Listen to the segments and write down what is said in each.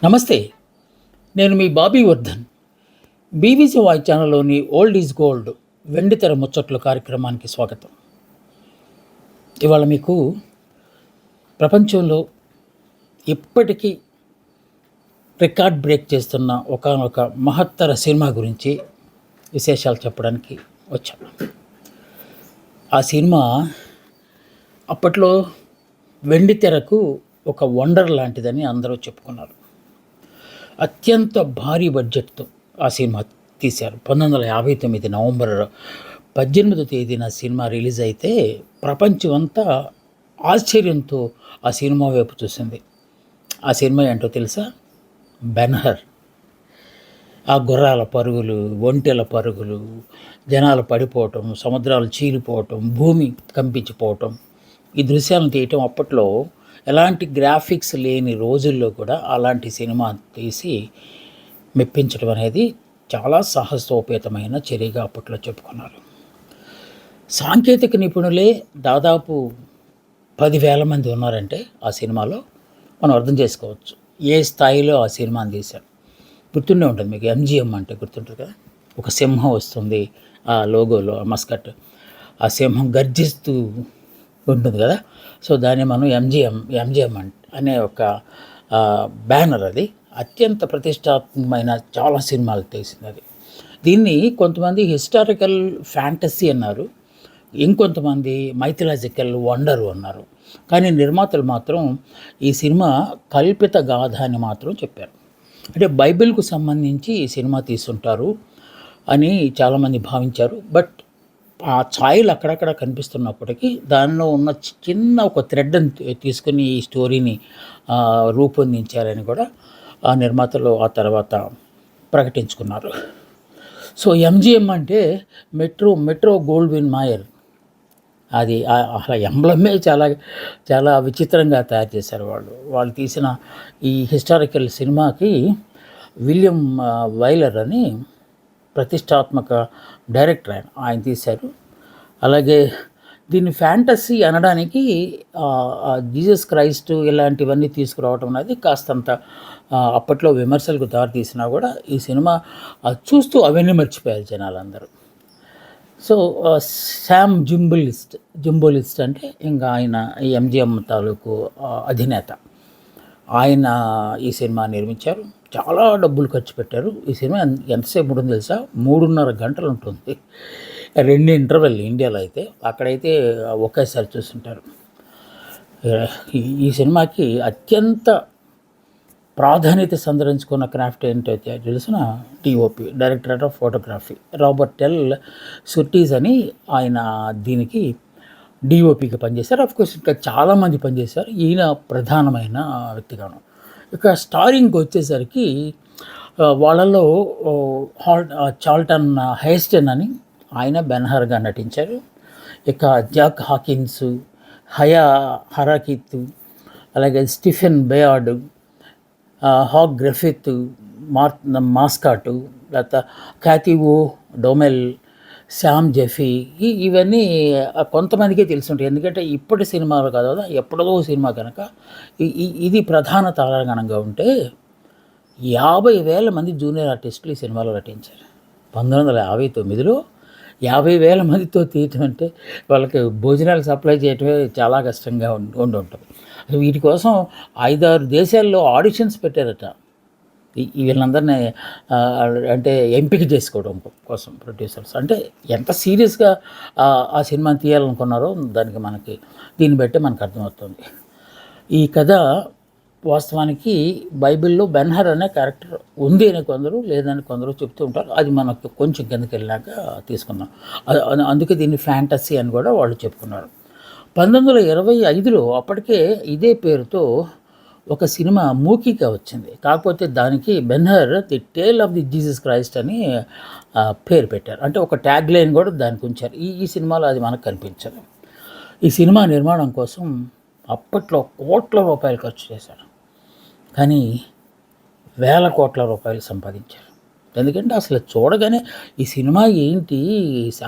నమస్తే. నేను మీ బాబీ వర్ధన్. బీబీసీ వాయిస్ ఛానల్‌లోని 'ఓల్డ్ ఈజ్ గోల్డ్' వెండితెర ముచ్చట్లు కార్యక్రమానికి స్వాగతం. ఇవాళ మీకు ప్రపంచంలో ఇప్పటికీ రికార్డ్ బ్రేక్ చేస్తున్న ఒకానొక మహత్తర సినిమా గురించి విశేషాలు చెప్పడానికి వచ్చాను. ఆ సినిమా అప్పట్లో వెండితెరకు ఒక వండర్ లాంటిదని అందరూ చెప్పుకున్నారు. అత్యంత భారీ బడ్జెట్‌తో ఆ సినిమా తీశారు. 1959 నవంబర్ 18వ తేదీన సినిమా రిలీజ్ అయితే ప్రపంచం అంతా ఆశ్చర్యంతో ఆ సినిమా వైపు చూసింది. ఆ సినిమా ఏంటో తెలుసా? 'బెన్‌హర్'. ఆ గుర్రాల పరుగులు, ఒంటెల పరుగులు, జనాలు పడిపోవటం, సముద్రాలు చీలిపోవటం, భూమి కంపించిపోవటం, ఈ దృశ్యాలను తీయటం అప్పట్లో ఎలాంటి గ్రాఫిక్స్ లేని రోజుల్లో కూడా అలాంటి సినిమా తీసి మెప్పించడం అనేది చాలా సాహసోపేతమైన చర్యగా అప్పట్లో చెప్పుకున్నారు. సాంకేతిక నిపుణులే దాదాపు 10,000 మంది ఉన్నారంటే ఆ సినిమాలో మనం అర్థం చేసుకోవచ్చు ఏ స్థాయిలో ఆ సినిమాని తీశారు. గుర్తుండే ఉంటుంది మీకు. ఎంజీఎం అంటే గుర్తుంటుంది కదా. ఒక సింహం వస్తుంది ఆ లోగోలో, ఆ మస్కట్. ఆ సింహం గర్జిస్తూ ఉంటుంది కదా. సో దాన్ని మనం ఎంజిఎం అనే ఒక బ్యానర్. అది అత్యంత ప్రతిష్టాత్మకమైన చాలా సినిమాలు తీసింది అది. దీన్ని కొంతమంది హిస్టారికల్ ఫ్యాంటసీ అన్నారు, ఇంకొంతమంది మైథలాజికల్ వండరు అన్నారు. కానీ నిర్మాతలు మాత్రం ఈ సినిమా కల్పిత గాథ అని మాత్రం చెప్పారు. అంటే బైబిల్కు సంబంధించి ఈ సినిమా తీసుంటారు అని చాలామంది భావించారు. బట్ ఆ ఛాయలు అక్కడక్కడ కనిపిస్తున్నప్పటికీ దానిలో ఉన్న చిన్న ఒక థ్రెడ్ని తీసుకుని ఈ స్టోరీని రూపొందించారని కూడా ఆ నిర్మాతలు ఆ తర్వాత ప్రకటించుకున్నారు. సో ఎంజిఎం అంటే మెట్రో గోల్డ్విన్ మాయర్. అది అసలు ఎంబ్లమే చాలా చాలా విచిత్రంగా తయారు చేశారు వాళ్ళు తీసిన ఈ హిస్టారికల్ సినిమాకి విలియం వైలర్ అని ప్రతిష్టాత్మక డైరెక్టర్ ఆయన తీశారు. అలాగే దీన్ని ఫ్యాంటసీ అనడానికి జీసస్ క్రైస్ట్ ఇలాంటివన్నీ తీసుకురావటం అనేది కాస్తంత అప్పట్లో విమర్శలకు దారితీసినా కూడా ఈ సినిమా చూస్తూ అవన్నీ మర్చిపోయారు జనాలందరూ. సో శామ్ జింబోలిస్ట్ అంటే ఇంకా ఆయన ఎంజిఎం తాలూకు అధినేత. ఆయన ఈ సినిమా నిర్మించారు. చాలా డబ్బులు ఖర్చు పెట్టారు. ఈ సినిమా ఎంతసేపు ఉంటుంది తెలుసా? 3.5 గంటలు ఉంటుంది. 2 ఇంటర్వెల్ ఇండియాలో అయితే, అక్కడైతే ఒకేసారి చూస్తుంటారు. ఈ సినిమాకి అత్యంత ప్రాధాన్యత సంతరించుకున్న క్రాఫ్ట్ ఏంటైతే తెలిసిన DOP, directorate of photography, Robert L Surtees అని ఆయన దీనికి డిఓపికి పనిచేశారు. అఫ్కోర్స్ ఇంకా చాలామంది పనిచేశారు, ఈయన ప్రధానమైన వ్యక్తిగాను. ఇక స్టారింగ్కి వచ్చేసరికి వాళ్ళలో చార్ల్టన్ హెస్టన్ అని ఆయన బెన్‌హర్‌గా నటించారు. ఇక జాక్ హాకిన్స్, హయా హరాకిత్, అలాగే స్టీఫెన్ బేయార్డ్, హాగ్ గ్రిఫిత్, మాస్కాటు, లేకపోతే క్యాథీ డొమెల్, శామ్ జెఫీ, ఇవన్నీ కొంతమందికే తెలిసి ఉంటాయి. ఎందుకంటే ఇప్పటి సినిమాలు కాదు కదా, ఎప్పుడో సినిమా కనుక. ఇది ప్రధాన తారాగణంగా ఉంటే 50,000 మంది జూనియర్ ఆర్టిస్టులు ఈ సినిమాలో నటించారు. 1959లో 50,000 మందితో తీయటం అంటే వాళ్ళకి భోజనాలు సప్లై చేయటమే చాలా కష్టంగా ఉండి ఉంటుంది. వీటి కోసం 5-6 దేశాల్లో ఆడిషన్స్ పెట్టారట వీళ్ళందరినీ అంటే ఎంపిక చేసుకోవడం కోసం ప్రొడ్యూసర్స్. అంటే ఎంత సీరియస్గా ఆ సినిమాని తీయాలనుకున్నారో దానికి దీన్ని బట్టి మనకు అర్థమవుతుంది. ఈ కథ వాస్తవానికి బైబిల్లో బెన్‌హర్ అనే క్యారెక్టర్ ఉంది అని కొందరు, లేదని కొందరు చెప్తూ ఉంటారు. అది మనకు కొంచెం కిందకి వెళ్ళాక తీసుకుందాం. అందుకే దీన్ని ఫ్యాంటసీ అని కూడా వాళ్ళు చెప్పుకున్నారు. 1925లో అప్పటికే ఇదే పేరుతో ఒక సినిమా మూకీగా వచ్చింది. కాకపోతే దానికి Ben Hur the tale of the Jesus Christ అని పేరు పెట్టారు. అంటే ఒక ట్యాగ్ లైన్ కూడా దానికి ఉంచారు. ఈ సినిమాలో అది మనకు కనిపించదు. ఈ సినిమా నిర్మాణం కోసం అప్పట్లో కోట్ల రూపాయలు ఖర్చు చేశారు. కానీ వేల కోట్ల రూపాయలు సంపాదించారు. ఎందుకంటే అసలు చూడగానే ఈ సినిమా ఏంటి,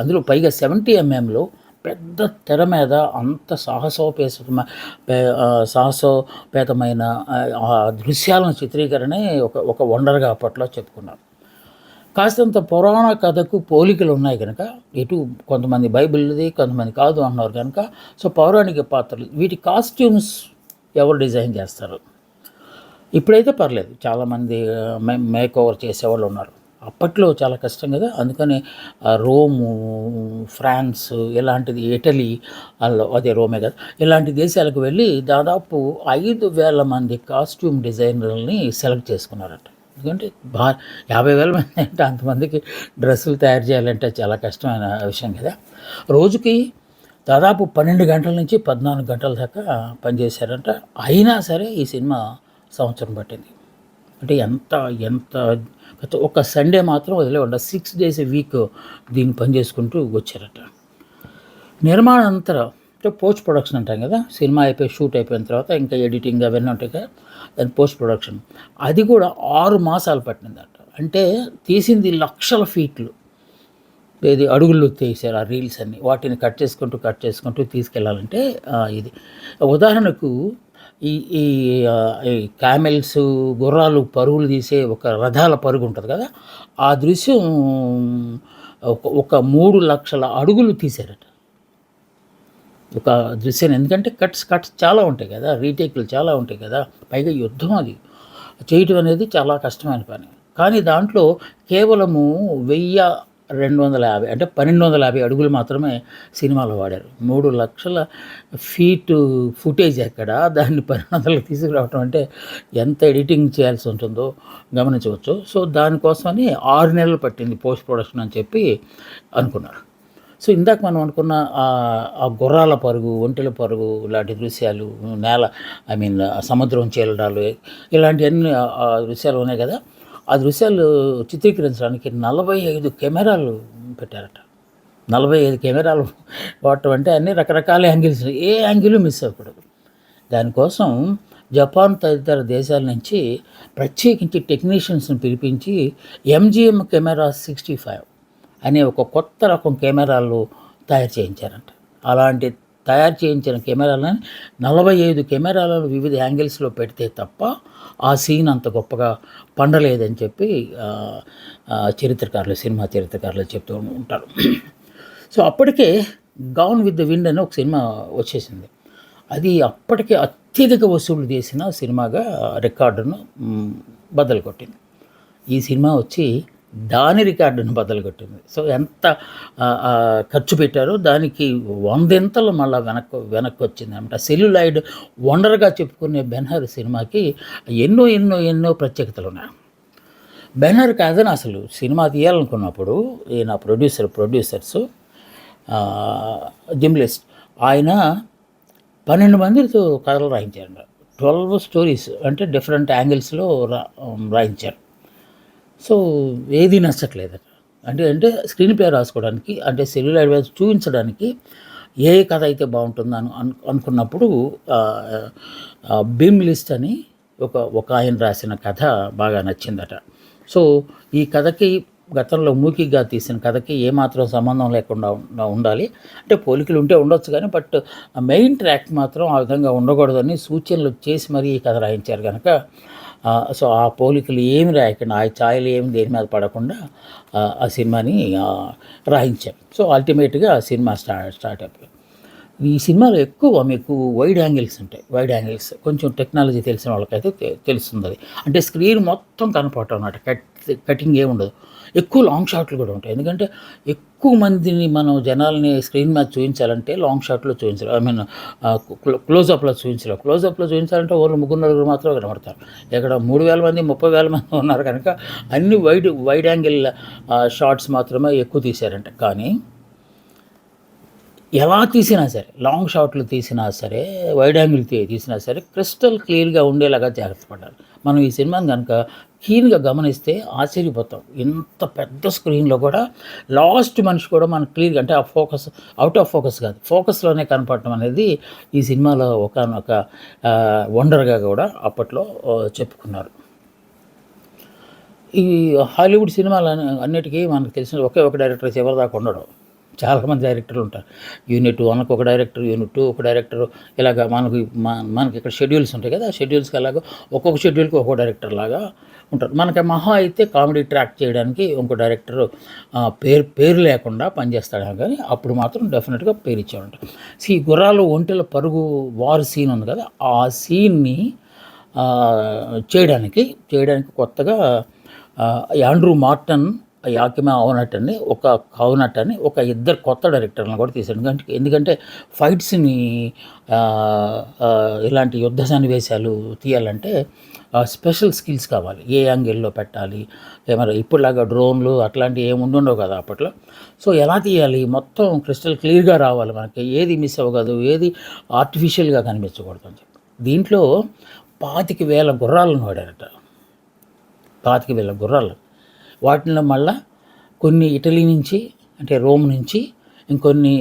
అందులో పైగా 70 ఎంఎంలో పెద్ద తెర మీద అంత సాహసోపేతమైన ఆ దృశ్యాలను చిత్రీకరణే ఒక వండర్గా అప్పట్లో చెప్పుకున్నారు. కాస్తంత పురాణ కథకు పోలికలు ఉన్నాయి కనుక, ఇటు కొంతమంది బైబిల్‌ది, కొంతమంది కాదు అంటున్నారు కనుక, సో పౌరాణిక పాత్రలు వీటి కాస్ట్యూమ్స్ ఎవరు డిజైన్ చేస్తారు? ఇప్పుడైతే పర్లేదు, చాలామంది మేక్ ఓవర్ చేసేవాళ్ళు ఉన్నారు. అప్పట్లో చాలా కష్టం కదా, అందుకని రోము, ఫ్రాన్స్ ఇలాంటిది, ఇటలీ అదే రోమే కదా, ఇలాంటి దేశాలకు వెళ్ళి దాదాపు 5,000 మంది కాస్ట్యూమ్ డిజైనర్లని సెలెక్ట్ చేసుకున్నారట. ఎందుకంటే 50,000 మంది అంటే అంతమందికి డ్రెస్సులు తయారు చేయాలంటే చాలా కష్టమైన విషయం కదా. రోజుకి దాదాపు 12 గంటల నుంచి 14 గంటల దాకా పనిచేశారంట. అయినా సరే ఈ సినిమా సంవత్సరం పట్టింది. అంటే ఎంత ఎంత ఒక సండే మాత్రం వదిలేకుండా 6 days a week దీన్ని పని చేసుకుంటూ వచ్చారట. నిర్మాణానంతర అంటే పోస్ట్ ప్రొడక్షన్ అంటాం కదా, సినిమా షూట్ అయిపోయిన తర్వాత ఇంకా ఎడిటింగ్ అవన్నీ ఉంటాయి కదా, దాని పోస్ట్ ప్రొడక్షన్ అది కూడా 6 మాసాలు పట్టిందట. అంటే తీసింది లక్షల ఫీట్లు, ఇది అడుగుల్లో తీశారు ఆ రీల్స్ అన్ని, వాటిని కట్ చేసుకుంటూ తీసుకెళ్ళాలంటే ఇది ఉదాహరణకు ఈ ఈ క్యామెల్స్, గుర్రాలు పరుగులు తీసే ఒక రథాల పరుగు ఉంటుంది కదా, ఆ దృశ్యం ఒక 3 లక్షల అడుగులు తీశారట ఒక దృశ్యం. ఎందుకంటే కట్స్ చాలా ఉంటాయి కదా, రీటేక్లు చాలా ఉంటాయి కదా, పైగా యుద్ధం అది చేయటం అనేది చాలా కష్టమైన పని. కానీ దాంట్లో కేవలము 1,250 అంటే 1,250 అడుగులు మాత్రమే సినిమాలో వాడారు. 3 లక్షల ఫీటు ఫుటేజ్ ఎక్కడ, దాన్ని 1,200 తీసుకురావటం అంటే ఎంత ఎడిటింగ్ చేయాల్సి ఉంటుందో గమనించవచ్చు. సో దానికోసమని 6 నెలలు పట్టింది పోస్ట్ ప్రొడక్షన్ అని చెప్పి అనుకున్నారు. సో ఇందాక మనం అనుకున్న ఆ గుర్రాల పరుగు, ఒంటెల పరుగు ఇలాంటి దృశ్యాలు, సముద్రం చీలడాలు, ఇలాంటివన్నీ దృశ్యాలు ఉన్నాయి కదా, ఆ దృశ్యాలు చిత్రీకరించడానికి 45 కెమెరాలు పెట్టారట. 45 కెమెరాలు వాడటం అంటే అన్ని రకరకాల యాంగిల్స్, ఏ యాంగిల్ మిస్ అవ్వకూడదు. దానికోసం జపాన్ తదితర దేశాల నుంచి ప్రత్యేకించి టెక్నీషియన్స్ని పిలిపించి MGM కెమెరా 65 అనే ఒక కొత్త రకం కెమెరాలు తయారు చేయించారంట. అలాంటి తయారు చేయించిన కెమెరాలని 45 కెమెరాలను వివిధ యాంగిల్స్లో పెడితే తప్ప ఆ సీన్ అంత గొప్పగా పండలేదని చెప్పి సినిమా చరిత్రకారులు చెప్తూ ఉంటారు. సో అప్పటికే గౌన్ విత్ ద విండ్ అని ఒక సినిమా వచ్చేసింది. అది అప్పటికే అత్యధిక వసూళ్లు చేసిన సినిమాగా రికార్డును బద్దలు కొట్టింది. ఈ సినిమా వచ్చి దాని రికార్డును బద్దలు కొట్టింది. సో ఎంత ఖర్చు పెట్టారో దానికి 100 మళ్ళీ వెనక్కి వచ్చింది అనమాట. సెల్యులాయిడ్ వండర్గా చెప్పుకునే బెన్హర్ సినిమాకి ఎన్నో ప్రత్యేకతలు ఉన్నాయి. బెన్హర్ కాదని అసలు సినిమా తీయాలనుకున్నప్పుడు ఈయన ప్రొడ్యూసర్స్ జిమ్లిస్ట్ ఆయన 12 మందితో కథలు రాయించారు. 12 స్టోరీస్ అంటే డిఫరెంట్ యాంగిల్స్లో రాయించారు. సో ఏది నచ్చట్లేదు అంటే స్క్రీన్ ప్లే రాసుకోవడానికి, అంటే సెల్యులాయిడ్ మీద చూపించడానికి ఏ కథ అయితే బాగుంటుందని అనుకున్నప్పుడు బీమ్ లిస్ట్ అని ఒక ఆయన రాసిన కథ బాగా నచ్చిందట. సో ఈ కథకి గతంలో మూకీగా తీసిన కథకి ఏమాత్రం సంబంధం లేకుండా ఉండాలి, అంటే పోలికలు ఉంటే ఉండొచ్చు కానీ బట్ మెయిన్ ట్రాక్ మాత్రం ఆ విధంగా ఉండకూడదని సూచనలు చేసి మరీ ఈ కథ రాయించారు కనుక సో ఆ పోలికలు ఏమి రాయకుండా, ఆ ఛాయలు ఏమి దేని మీద పడకుండా ఆ సినిమాని రాయించారు. సో అల్టిమేట్గా ఆ సినిమా స్టార్ట్ అయిపోయింది. ఈ సినిమాలో ఎక్కువ మీకు వైడ్ యాంగిల్స్ ఉంటాయి. వైడ్ యాంగిల్స్ కొంచెం టెక్నాలజీ తెలిసిన వాళ్ళకైతే తెలుస్తుంది. అది అంటే స్క్రీన్ మొత్తం కనపడటం అన్నమాట, కటింగ్ ఏముండదు. ఎక్కువ లాంగ్ షాట్లు కూడా ఉంటాయి. ఎందుకంటే ఎక్కువ మందిని మనం జనాల్ని స్క్రీన్ మీద చూపించాలంటే లాంగ్ షాట్లో చూపించాలి, క్లోజప్లో చూపించాలి. క్లోజప్లో చూపించాలంటే ఓన్లీ 3-4 మాత్రమే కనబడతారు. ఇక్కడ 3,000 మంది 30,000 మంది ఉన్నారు కనుక అన్ని వైడ్ యాంగిల్ షాట్స్ మాత్రమే ఎక్కువ తీశారంట. కానీ ఎలా తీసినా సరే, లాంగ్ షాట్లు తీసినా సరే, వైడ్ యాంగిల్ తీసినా సరే క్రిస్టల్ క్లియర్గా ఉండేలాగా జాగ్రత్త పడ్డారు. మనం ఈ సినిమాని కనుక క్లీన్గా గమనిస్తే ఆశ్చర్యపోతాం. ఇంత పెద్ద స్క్రీన్లో కూడా లాస్ట్ మనిషి కూడా మనకు క్లియర్గా, అంటే ఆ ఫోకస్ అవుట్ ఆఫ్ ఫోకస్ కాదు, ఫోకస్లోనే కనపడటం అనేది ఈ సినిమాలో ఒక వండర్గా కూడా అప్పట్లో చెప్పుకున్నారు. ఈ హాలీవుడ్ సినిమాలు అన్నిటికీ మనకు తెలిసిన ఒకే ఒక డైరెక్టర్ చివరిదాకా ఉండడు. చాలామంది డైరెక్టర్లు ఉంటారు. యూనిట్ 1కి ఒక డైరెక్టర్, యూనిట్ 2 ఒక డైరెక్టర్, ఇలాగ మనకి ఇక్కడ షెడ్యూల్స్ ఉంటాయి కదా, ఆ షెడ్యూల్స్కి అలాగ ఒక్కొక్క షెడ్యూల్కి ఒక్కో డైరెక్టర్ లాగా ఉంటారు. మనకి మహా అయితే కామెడీ ట్రాక్ చేయడానికి ఇంకో డైరెక్టర్ పేరు లేకుండా పనిచేస్తాడు, కానీ అప్పుడు మాత్రం డెఫినెట్గా పేరు ఇచ్చేవాడు. ఈ గుర్రాలు ఒంటెల పరుగు వార్ సీన్ ఉంది కదా, ఆ సీన్ని చేయడానికి కొత్తగా యాండ్రూ మార్టన్, యాకిమా అవునట్ అని ఒక ఇద్దరు కొత్త డైరెక్టర్లను కూడా తీశాడు. ఎందుకంటే ఫైట్స్ని ఇలాంటి యుద్ధ సన్నివేశాలు తీయాలంటే స్పెషల్ స్కిల్స్ కావాలి. ఏ యాంగిల్లో పెట్టాలి, కెమెరా ఇప్పుడులాగా డ్రోన్లు అట్లాంటివి ఏమి ఉండవు కదా అప్పట్లో. సో ఎలా తీయాలి, మొత్తం క్రిస్టల్ క్లియర్గా రావాలి, మనకి ఏది మిస్ అవ్వకూడదు, ఏది ఆర్టిఫిషియల్గా కనిపించకూడదు అని చెప్పి దీంట్లో 25,000 గుర్రాలను వాడారట. 25,000 గుర్రాలు. వాటిలో మళ్ళా కొన్ని ఇటలీ నుంచి, అంటే రోమ్ నుంచి, ఇంకొన్ని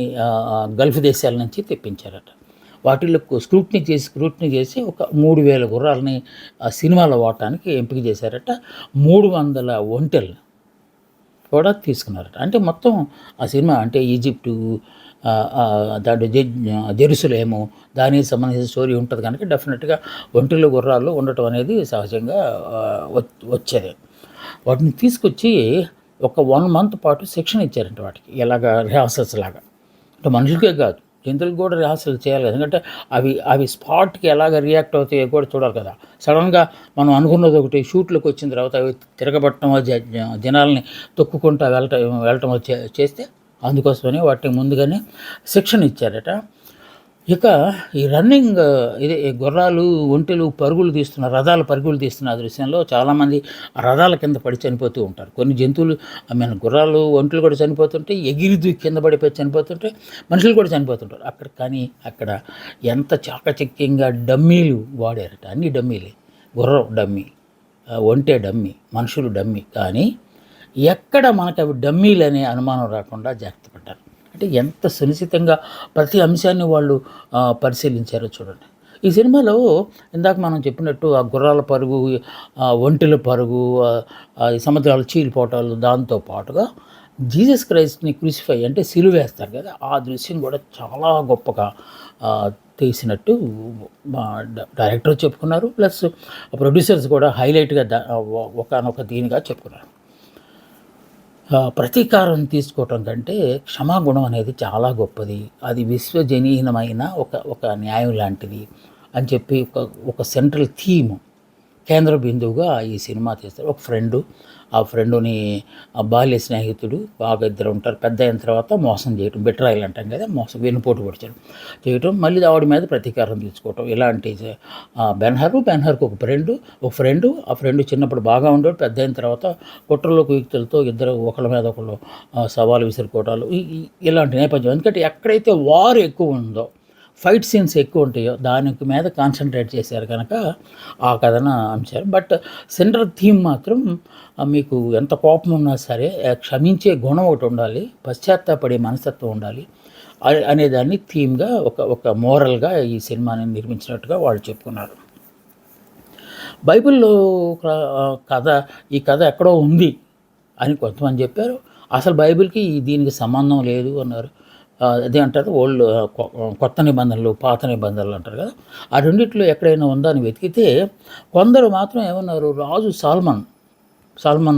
గల్ఫ్ దేశాల నుంచి తెప్పించారట. వాటిల్లో స్క్రూట్నీ చేసి ఒక 3,000 గుర్రాలని సినిమాలో వాడటానికి ఎంపిక చేశారట. 300 ఒంటెలు కూడా తీసుకున్నారట. అంటే మొత్తం ఆ సినిమా అంటే ఈజిప్టు, దాంట్లో జెరూసలేము, దానికి సంబంధించిన స్టోరీ ఉంటుంది కనుక డెఫినెట్గా ఒంటెలు గుర్రాలు ఉండటం అనేది సహజంగా వచ్చేది. వాటిని తీసుకొచ్చి ఒక 1 month పాటు శిక్షణ ఇచ్చారంట వాటికి, ఎలాగ రిహార్సల్స్ లాగా. అంటే మనుషులకే కాదు, జంతువులకు కూడా రిహార్సల్ చేయాలి కదా, ఎందుకంటే అవి స్పాట్కి ఎలాగ రియాక్ట్ అవుతాయో కూడా చూడాలి కదా. సడన్గా మనం అనుకున్నది ఒకటి, షూట్లోకి వచ్చిన తర్వాత అవి తిరగబట్టడం, జనాల్ని తొక్కుకుంటూ వెళ్ళటం చేస్తే అందుకోసమని వాటికి ముందుగానే శిక్షణ ఇచ్చారట. ఇక ఈ రన్నింగ్ ఇదే గుర్రాలు ఒంటెలు పరుగులు తీస్తున్న దృశ్యంలో చాలామంది రథాల కింద పడి చనిపోతూ ఉంటారు. కొన్ని జంతువులు గుర్రాలు ఒంటెలు కూడా చనిపోతుంటే, ఎగిరి కింద పడిపోయి చనిపోతుంటే, మనుషులు కూడా చనిపోతుంటారు అక్కడ ఎంత చాకచక్యంగా డమ్మీలు వాడారట. అన్ని డమ్మీలే, గుర్రం డమ్మీ, ఒంటె డమ్మీ, మనుషులు డమ్మీ, కానీ ఎక్కడ మనకు అవి డమ్మీలు అనే అనుమానం రాకుండా జాగ్రత్త పడ్డారు. అంటే ఎంత సునిశ్చితంగా ప్రతి అంశాన్ని వాళ్ళు పరిశీలించారో చూడండి. ఈ సినిమాలో ఇందాక మనం చెప్పినట్టు ఆ గుర్రాల పరుగు, ఒంటెల పరుగు, సముద్రాలు చీలిపోవటాలు, దాంతో పాటుగా జీసస్ క్రైస్ట్ని క్రూసిఫై అంటే సిలువేస్తారు కదా, ఆ దృశ్యం కూడా చాలా గొప్పగా తీసినట్టు డైరెక్టర్ చెప్పుకున్నారు. ప్లస్ ప్రొడ్యూసర్స్ కూడా హైలైట్గా ఒకనొక దీనిగా చెప్పుకున్నారు. ప్రతీకారం తీసుకోవటం కంటే క్షమాగుణం అనేది చాలా గొప్పది, అది విశ్వజనీయమైన ఒక న్యాయం లాంటిది అని చెప్పి ఒక సెంట్రల్ థీమ్, కేంద్ర బిందువుగా ఈ సినిమా తీస్తారు. ఒక ఆ ఫ్రెండుని బాల్య స్నేహితుడు, బాగా ఇద్దరు ఉంటారు, పెద్ద అయిన తర్వాత మోసం చేయటం, బెట్రాయిల్ అంటాం కదా, వెన్నుపోటు పొడిచడం చేయటం, మళ్ళీ ఆవిడ మీద ప్రతీకారం తీసుకోవటం, ఇలాంటి బెన్హర్కు ఒక ఫ్రెండు, ఆ ఫ్రెండు చిన్నప్పుడు బాగా ఉండేవాడు, పెద్ద అయిన తర్వాత కుట్రలోకి వ్యక్తులతో ఇద్దరు ఒకళ్ళ మీద ఒకళ్ళు సవాలు విసురుకోవటాలు, ఇలాంటి నేపథ్యం. ఎందుకంటే ఎక్కడైతే వార్ ఎక్కువ ఉందో, ఫైట్ సీన్స్ ఎక్కువ ఉంటాయో దానికి మీద కాన్సన్ట్రేట్ చేశారు కనుక ఆ కథన అంశారు. బట్ సెంట్రల్ థీమ్ మాత్రం మీకు ఎంత కోపం ఉన్నా సరే క్షమించే గుణం ఒకటి ఉండాలి, పశ్చాత్తాపడే మనస్తత్వం ఉండాలి అనేదాన్ని థీమ్గా ఒక మోరల్గా ఈ సినిమాని నిర్మించినట్టుగా వాళ్ళు చెప్పుకున్నారు. బైబిల్లో ఈ కథ ఎక్కడో ఉంది అని కొంతమంది చెప్పారు. అసలు బైబిల్కి దీనికి సంబంధం లేదు అన్నారు. అదే అంటారు కొత్త నిబంధనలు, పాత నిబంధనలు అంటారు కదా, ఆ రెండిట్లో ఎక్కడైనా ఉందా అని వెతికితే కొందరు మాత్రం ఏమన్నారు, రాజు సాల్మన్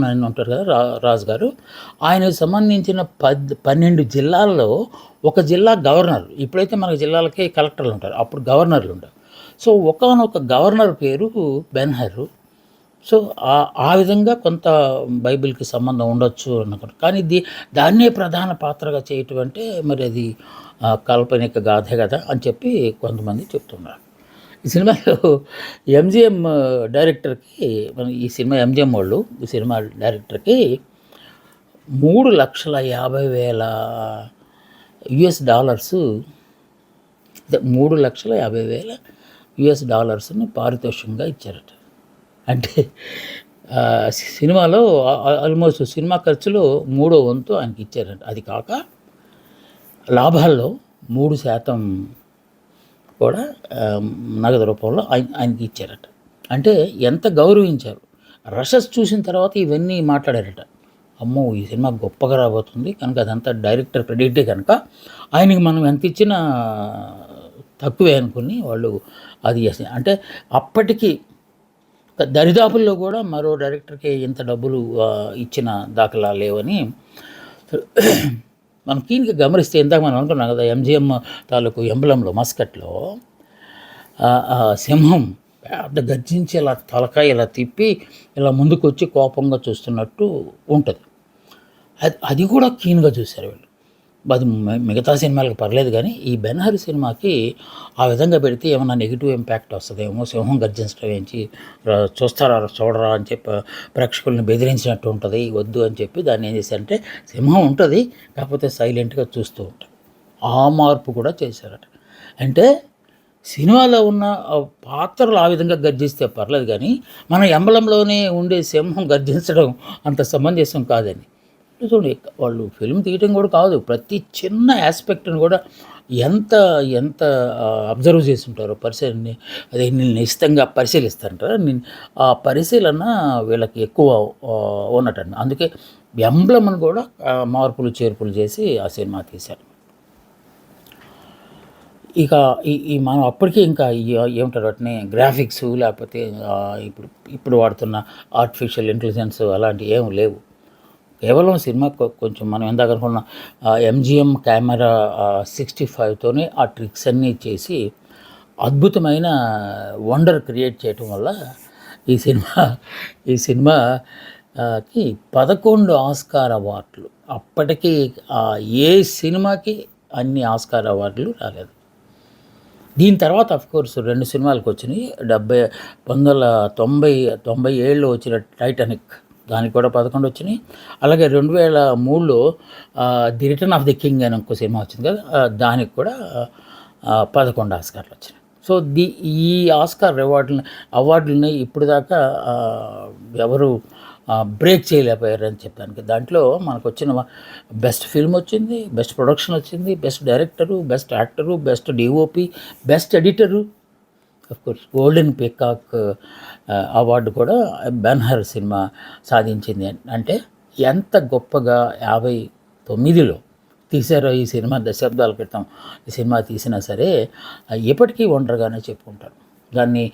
అని ఉంటారు కదా, రాజు గారు, ఆయనకు సంబంధించిన 12 జిల్లాల్లో ఒక జిల్లా గవర్నర్, ఇప్పుడైతే మనకు జిల్లాలకే కలెక్టర్లు ఉంటారు, అప్పుడు గవర్నర్లు ఉంటారు. సో ఒకానొక గవర్నర్ పేరు బెన్హర్. సో ఆ విధంగా కొంత బైబిల్కి సంబంధం ఉండొచ్చు అనుకుంటారు. కానీ దాన్నే ప్రధాన పాత్రగా చేయటం అంటే మరి అది కాల్పనిక గాథే కదా అని చెప్పి కొంతమంది చెప్తున్నారు. ఈ సినిమాలో ఎంజిఎం డైరెక్టర్కి, ఈ సినిమా ఎంజిఎం వాళ్ళు ఈ సినిమా డైరెక్టర్కి $3,50,000 $3,50,000 పారితోషికంగా ఇచ్చారట. అంటే సినిమాలో ఆల్మోస్ట్ సినిమా ఖర్చులో 3వ వంతు ఆయనకి ఇచ్చారంట. అది కాక లాభాల్లో 3% కూడా నగదు రూపంలో ఆయనకి ఇచ్చారట. అంటే ఎంత గౌరవించారు. రషెస్ చూసిన తర్వాత ఇవన్నీ మాట్లాడారట. అమ్మో ఈ సినిమా గొప్పగా రాబోతుంది కనుక అదంతా డైరెక్టర్ క్రెడిటే కనుక ఆయనకి మనం ఎంత ఇచ్చినా తక్కువే అనుకుని వాళ్ళు అది అంటే అప్పటికి దరిదాపుల్లో కూడా మరో డైరెక్టర్కి ఇంత డబ్బులు ఇచ్చిన దాఖలా లేవని మనం కీన్గా గమనిస్తే ఇందాక మనం అనుకున్నాం కదా ఎంజిఎం తాలూకు ఎంబలంలో మస్కట్లో సింహం పెద్ద గర్జించి ఇలా తలకాయ ఇలా తిప్పి ఇలా ముందుకు వచ్చి కోపంగా చూస్తున్నట్టు ఉంటుంది. అది కూడా కీన్గా చూశారు వీళ్ళు. అది మిగతా సినిమాలకు పర్లేదు కానీ ఈ బెన్హర్ సినిమాకి ఆ విధంగా పెడితే ఏమన్నా నెగిటివ్ ఇంపాక్ట్ వస్తుందేమో, సింహం గర్జించడం ఏంచి చూస్తారా చూడరా అని చెప్పి ప్రేక్షకుల్ని బెదిరించినట్టు ఉంటుంది, వద్దు అని చెప్పి దాన్ని ఏం చేశారంటే సింహం ఉంటుంది కాకపోతే సైలెంట్గా చూస్తూ ఉంటుంది. ఆ మార్పు కూడా చేశారట. అంటే సినిమాలో ఉన్న పాత్రలు ఆ విధంగా గర్జిస్తే పర్లేదు కానీ మన ఎంబలంలోనే ఉండే సింహం గర్జించడం అంత సమంజసం కాదని చూడండి. వాళ్ళు ఫిల్మ్ తీయటం కూడా కాదు, ప్రతి చిన్న ఆస్పెక్ట్ని కూడా ఎంత ఎంత అబ్జర్వ్ చేసి ఉంటారో, పరిశీలన అదే నిశ్చితంగా పరిశీలిస్తారంటారా, ఆ పరిశీలన వీళ్ళకి ఎక్కువ ఉన్నట్టండి. అందుకే ఎంబ్లమ్ని కూడా మార్పులు చేర్పులు చేసి ఆ సినిమా తీశారు. ఇక ఈ మనం అప్పటికే ఇంకా ఏమంటారు వాటిని గ్రాఫిక్స్ లేకపోతే ఇప్పుడు వాడుతున్న ఆర్టిఫిషియల్ ఇంటెలిజెన్స్ అలాంటివి ఏమి లేవు. కేవలం సినిమా కొంచెం మనం ఎందాక అనుకున్న ఎంజిఎం కెమెరా 65తోనే ఆ ట్రిక్స్ అన్నీ చేసి అద్భుతమైన వండర్ క్రియేట్ చేయటం వల్ల ఈ సినిమాకి 11 ఆస్కార్ అవార్డులు. అప్పటికి ఏ సినిమాకి అన్ని ఆస్కార్ అవార్డులు రాలేదు. దీని తర్వాత అఫ్కోర్స్ 2 సినిమాలకు వచ్చినాయి. 1997లో వచ్చిన టైటానిక్, దానికి కూడా 11 వచ్చినాయి. అలాగే 2003లో the return of the king అని ఇంకో సినిమా వచ్చింది కదా, దానికి కూడా 11 ఆస్కార్లు వచ్చినాయి. సో ఈ ఆస్కార్ అవార్డులని ఇప్పుడు దాకా ఎవరు బ్రేక్ చేయలేకపోయారని చెప్పడానికి. దాంట్లో మనకు వచ్చిన బెస్ట్ ఫిల్మ్ వచ్చింది, బెస్ట్ ప్రొడక్షన్ వచ్చింది, best director, best actor, best DOP, best editor, of course golden peacock award కూడా బెన్హర్ సినిమా సాధించింది. అంటే ఎంత గొప్పగా 59లో తీశారో ఈ సినిమా, దశాబ్దాల క్రితం ఈ సినిమా తీసినా సరే ఎప్పటికీ ఒంటరిగానే చెప్పుకుంటారు. దాన్ని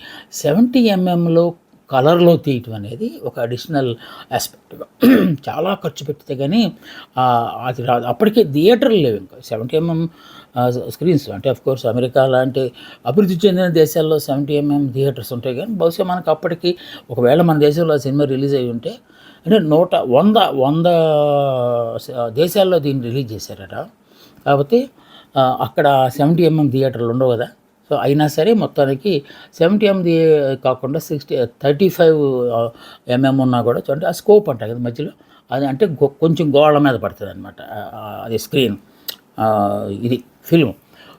70mm కలర్లో తీయటం అనేది ఒక అడిషనల్ ఆస్పెక్ట్గా చాలా ఖర్చు పెట్టితే కానీ అది రాదు. అప్పటికే థియేటర్లు లేవు ఇంకా 70mm స్క్రీన్స్. అంటే అఫ్కోర్స్ అమెరికా లాంటి అభివృద్ధి చెందిన దేశాల్లో 70mm థియేటర్స్ ఉంటాయి కానీ బహుశా మనకు అప్పటికి ఒకవేళ మన దేశంలో ఆ సినిమా రిలీజ్ అయ్యి ఉంటే అంటే 100 దేశాల్లో దీన్ని రిలీజ్ చేశారట. కాకపోతే అక్కడ 70mm థియేటర్లు ఉండవు కదా. సో అయినా సరే మొత్తానికి 70mm కాకుండా 35mm ఉన్నా కూడా అంటే ఆ స్కోప్ అంటారు కదా మధ్యలో, అది అంటే కొంచెం గోళ్ళ మీద పడుతుంది అనమాట అది స్క్రీన్, ఇది ఫిల్మ్.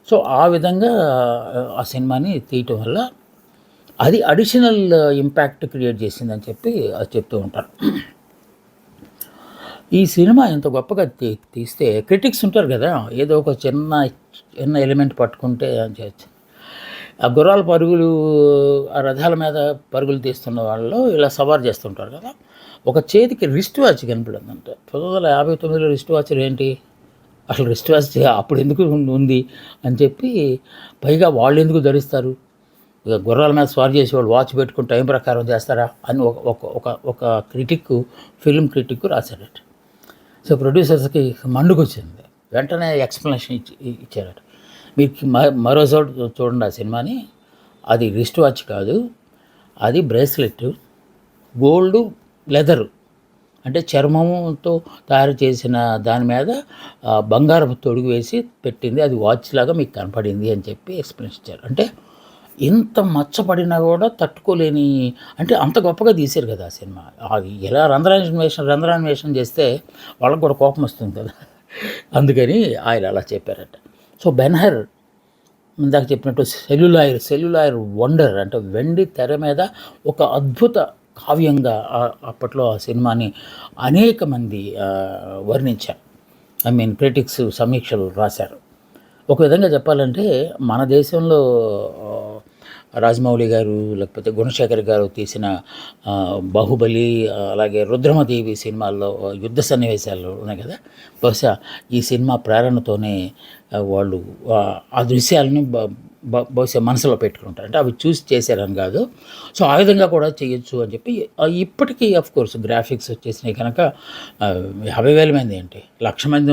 సో ఆ విధంగా ఆ సినిమాని తీయటం వల్ల అది అడిషనల్ ఇంపాక్ట్ క్రియేట్ చేసిందని చెప్పి చెప్తూ ఉంటారు. ఈ సినిమా ఎంత గొప్పగా తీస్తే క్రిటిక్స్ ఉంటారు కదా, ఏదో ఒక చిన్న ఎలిమెంట్ పట్టుకుంటే చేయొచ్చు. ఆ గుర్రాల పరుగులు, ఆ రథాల మీద పరుగులు తీస్తున్న వాళ్ళు ఇలా సవారు చేస్తుంటారు కదా, ఒక చేతికి రిస్ట్ వాచ్ కనపడిందంట. 1959లో రిస్ట్ వాచ్లు ఏంటి, అసలు రిస్ట్ వాచ్ అప్పుడు ఎందుకు ఉంది అని చెప్పి, పైగా వాళ్ళు ఎందుకు ధరిస్తారు, ఇక గుర్రాల మీద స్వారీ చేసేవాళ్ళు వాచ్ పెట్టుకుని టైం ప్రకారం చేస్తారా అని ఒక ఫిల్మ్ క్రిటిక్ రాశాడట. సో ప్రొడ్యూసర్స్కి మండుకొచ్చింది, వెంటనే ఎక్స్ప్లెనేషన్ ఇచ్చారట. మీరు మరోసారి చూడండి ఆ సినిమాని, అది రిస్ట్ వాచ్ కాదు, అది బ్రేస్లెట్, గోల్డ్ లెదరు అంటే చర్మంతో తయారు చేసిన దాని మీద బంగారపు తొడుగు వేసి పెట్టింది, అది వాచ్ లాగా మీకు కనపడింది అని చెప్పి ఎక్స్ప్లెనేషన్ ఇచ్చారు. అంటే ఇంత మచ్చపడినా కూడా తట్టుకోలేని, అంటే అంత గొప్పగా తీశారు కదా ఆ సినిమా. అది ఎలా రంధ్రాన్వేషణ చేస్తే వాళ్ళకు కూడా కోపం వస్తుంది కదా, అందుకని ఆయన అలా చెప్పారట. సో బెన్హర్ ఇందాక చెప్పినట్టు సెల్యులాయిర్ వండర్, అంటే వెండి తెర మీద ఒక అద్భుత కావ్యంగా అప్పట్లో ఆ సినిమాని అనేక మంది వర్ణించారు. క్రిటిక్స్ సమీక్షలు రాశారు. ఒక విధంగా చెప్పాలంటే మన దేశంలో రాజమౌళి గారు లేకపోతే గుణశేఖర్ గారు తీసిన 'బాహుబలి' అలాగే 'రుద్రమదేవి' సినిమాల్లో యుద్ధ సన్నివేశాలు ఉన్నాయి కదా, బహుశా ఈ సినిమా ప్రేరణతోనే వాళ్ళు ఆ దృశ్యాలని బహుశా మనసులో పెట్టుకుంటారు. అంటే అవి చూసి చేశారని కాదు. సో ఆ విధంగా కూడా చేయొచ్చు అని చెప్పి ఇప్పటికీ కోర్స్ గ్రాఫిక్స్ వచ్చేసినాయి కనుక 50,000 మంది ఏంటి 1,00,000 మంది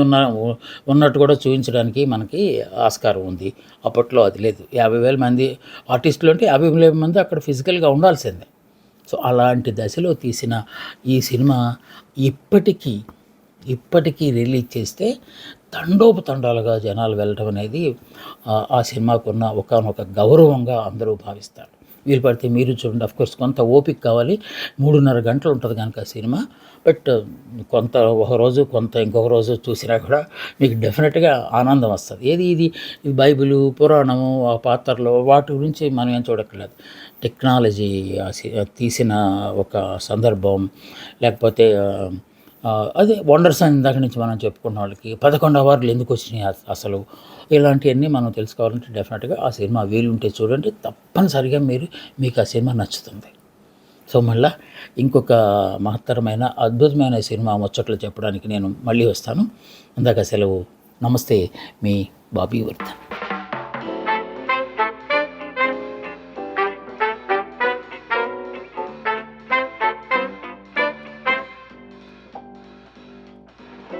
ఉన్నట్టు కూడా చూపించడానికి మనకి ఆస్కారం ఉంది. అప్పట్లో అది లేదు. 50,000 మంది ఆర్టిస్టులు అంటే 50,000 మంది అక్కడ ఫిజికల్గా ఉండాల్సిందే. సో అలాంటి దశలో తీసిన ఈ సినిమా ఇప్పటికీ రిలీజ్ చేస్తే తండోపతండాలుగా జనాలు వెళ్ళటం అనేది ఆ సినిమాకున్న ఒకానొక గౌరవంగా అందరూ భావిస్తారు. వీలు పడితే మీరు చూడండి. అఫ్కోర్స్ కొంత ఓపిక కావాలి. 3.5 గంటలు ఉంటుంది కనుక సినిమా. బట్ కొంత ఒకరోజు కొంత ఇంకొక రోజు చూసినా కూడా మీకు డెఫినెట్గా ఆనందం వస్తుంది. ఇది బైబిలు, పురాణము, ఆ పాత్రలు వాటి గురించి మనం ఏం చూడక్కర్లేదు. టెక్నాలజీ తీసిన ఒక సందర్భం, లేకపోతే అదే వండర్స్ అని ఇందాక నుంచి మనం చెప్పుకున్న వాళ్ళకి 11 అవార్డులు ఎందుకు వచ్చినాయి అసలు, ఇలాంటివన్నీ మనం తెలుసుకోవాలంటే డెఫినెట్గా ఆ సినిమా వీలుంటే చూడండి. తప్పనిసరిగా మీకు ఆ సినిమా నచ్చుతుంది. సో మళ్ళీ ఇంకొక మహత్తరమైన అద్భుతమైన సినిమా ముచ్చట్లు చెప్పడానికి నేను మళ్ళీ వస్తాను. ఇందాక సెలవు. నమస్తే, మీ బాబీ వర్ధన్.